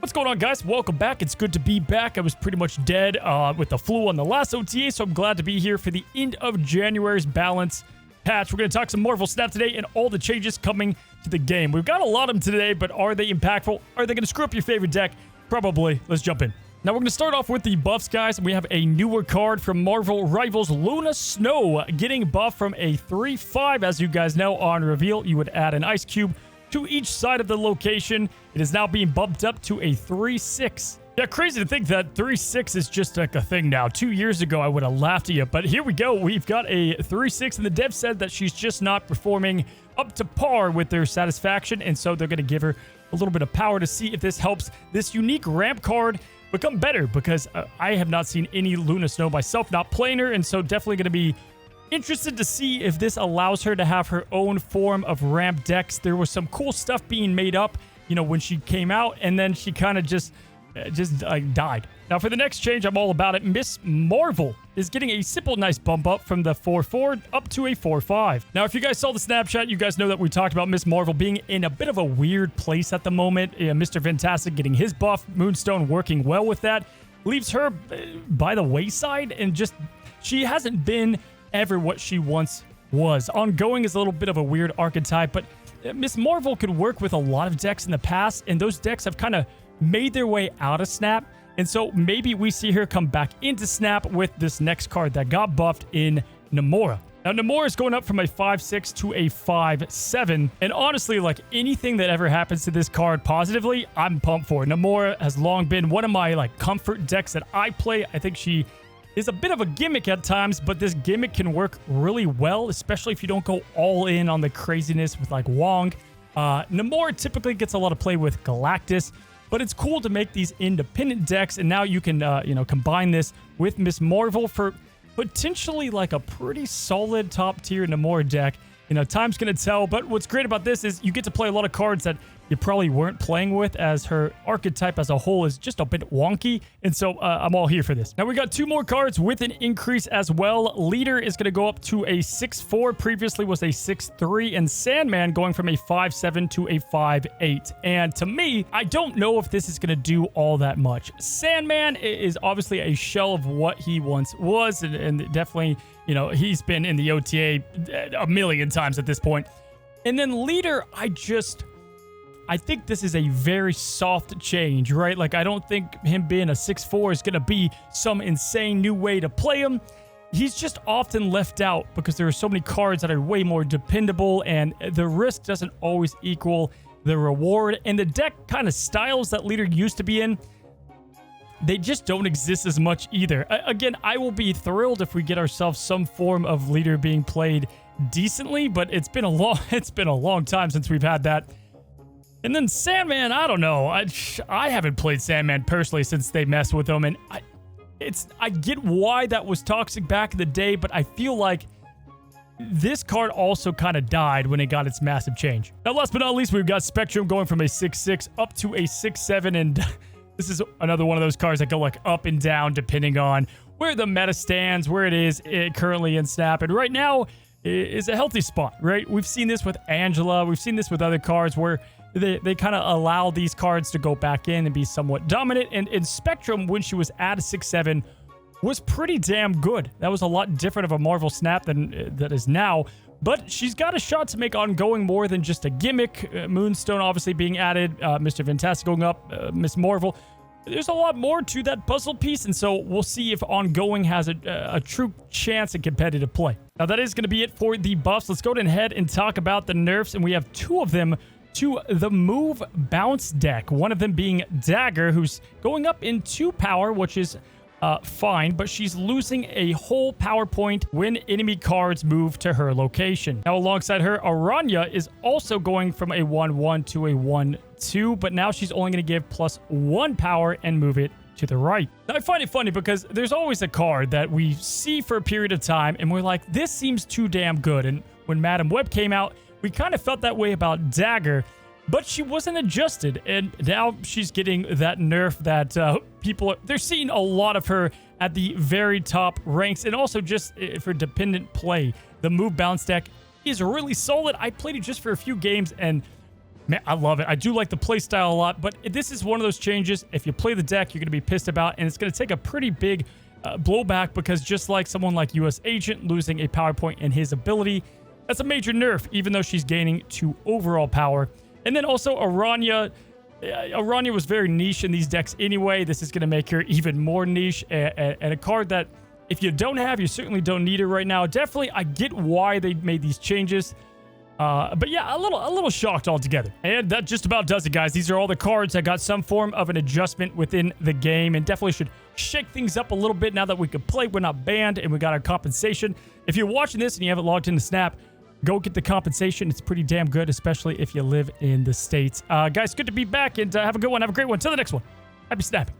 What's going on, guys? Welcome back. It's good to be back. I was pretty much dead with the flu on the last OTA, so I'm glad to be here for the end of January's balance patch. We're going to talk some Marvel Snap today and all the changes coming to the game. We've got a lot of them today, but are they impactful? Are they going to screw up your favorite deck? Probably. Let's jump in. Now, we're going to start off with the buffs, guys. We have a newer card from Marvel Rivals, Luna Snow, getting buffed from a 3/5. As you guys know, on reveal, you would add an ice cube to each side of the location. It is now being bumped up to a 3/6. Yeah, crazy to think that 3/6 is just like a thing now. 2 years ago, I would have laughed at you, but here we go. We've got a 3/6, and the dev said that she's just not performing up to par with their satisfaction, and so they're going to give her a little bit of power to see if this helps this unique ramp card become better, because I have not seen any Luna Snow myself, not playing her, and so definitely going to be interested to see if this allows her to have her own form of ramp decks. There was some cool stuff being made up, you know, when she came out, and then she kind of just died. Now, for the next change, I'm all about it. Miss Marvel is getting a simple, nice bump up from the 4/4 up to a 4/5. Now, if you guys saw the snapshot, you guys know that we talked about Miss Marvel being in a bit of a weird place at the moment. Mr. Fantastic getting his buff, Moonstone working well with that, leaves her by the wayside, and just she hasn't been ever what she once was. Ongoing is a little bit of a weird archetype, but Miss Marvel could work with a lot of decks in the past, and those decks have kind of made their way out of Snap, and so maybe we see her come back into Snap with this next card that got buffed in Namora. Now, Namora is going up from a 5/6 to a 5/7, and honestly, like, anything that ever happens to this card positively, I'm pumped for. Namora has long been one of my, like, comfort decks that I play. I think she is a bit of a gimmick at times, but this gimmick can work really well, especially if you don't go all in on the craziness with, like, Wong. Namora typically gets a lot of play with Galactus, but it's cool to make these independent decks, and now you can, combine this with Miss Marvel for potentially, like, a pretty solid top-tier Namora deck. You know, time's going to tell, but what's great about this is you get to play a lot of cards that you probably weren't playing with, as her archetype as a whole is just a bit wonky, and so I'm all here for this. Now, we got two more cards with an increase as well. Leader is going to go up to a 6/4, previously was a 6/3, and Sandman going from a 5/7 to a 5/8. And to me, I don't know if this is going to do all that much. Sandman is obviously a shell of what he once was, and definitely, you know, he's been in the OTA a million times at this point. And then Leader, I think this is a very soft change, right? Like, I don't think him being a 6/4 is going to be some insane new way to play him. He's just often left out because there are so many cards that are way more dependable, and the risk doesn't always equal the reward. And the deck kind of styles that Leader used to be in, they just don't exist as much either. Again, I will be thrilled if we get ourselves some form of Leader being played decently, but it's been a long time since we've had that. And then Sandman, I don't know. I haven't played Sandman personally since they messed with him, and I get why that was toxic back in the day, but I feel like this card also kind of died when it got its massive change. Now, last but not least, we've got Spectrum going from a 6/6 up to a 6/7, and this is another one of those cards that go, like, up and down depending on where the meta stands, where it is currently in Snap, and right now is a healthy spot, right? We've seen this with Angela. We've seen this with other cards where they kind of allow these cards to go back in and be somewhat dominant. And in Spectrum, when she was at a 6/7, was pretty damn good. That was a lot different of a Marvel Snap than that is now. But she's got a shot to make ongoing more than just a gimmick. Moonstone obviously being added, Mr. Fantastic going up, Miss Marvel. There's a lot more to that puzzle piece, and so we'll see if ongoing has a true chance at competitive play. Now, that is going to be it for the buffs. Let's go ahead and talk about the nerfs, and we have two of them to the move bounce deck. One of them being Dagger, who's going up in 2 power, which is fine, but she's losing a whole power point when enemy cards move to her location. Now, alongside her, Arana is also going from a 1/1 to a 1/2, but now she's only going to give +1 power and move it to the right. Now, I find it funny because there's always a card that we see for a period of time, and we're like, this seems too damn good. And when Madam Web came out, we kind of felt that way about Dagger, but she wasn't adjusted, and now she's getting that nerf that they're seeing a lot of her at the very top ranks, and also just for dependent play. The move bounce deck is really solid. I played it just for a few games, and Man, I love it. I do like the playstyle a lot, but this is one of those changes. If you play the deck, you're going to be pissed about, and it's going to take a pretty big blowback because just like someone like US Agent losing a power point in his ability, that's a major nerf, even though she's gaining 2 overall power. And then also Arana. Arana was very niche in these decks anyway. This is going to make her even more niche, and a card that if you don't have, you certainly don't need her right now. Definitely, I get why they made these changes. But yeah, a little shocked altogether. And that just about does it, guys. These are all the cards that got some form of an adjustment within the game and definitely should shake things up a little bit now that we can play. We're not banned and we got our compensation. If you're watching this and you haven't logged into Snap, go get the compensation. It's pretty damn good, especially if you live in the States. Guys, good to be back and have a good one. Have a great one. Till the next one. Happy snapping.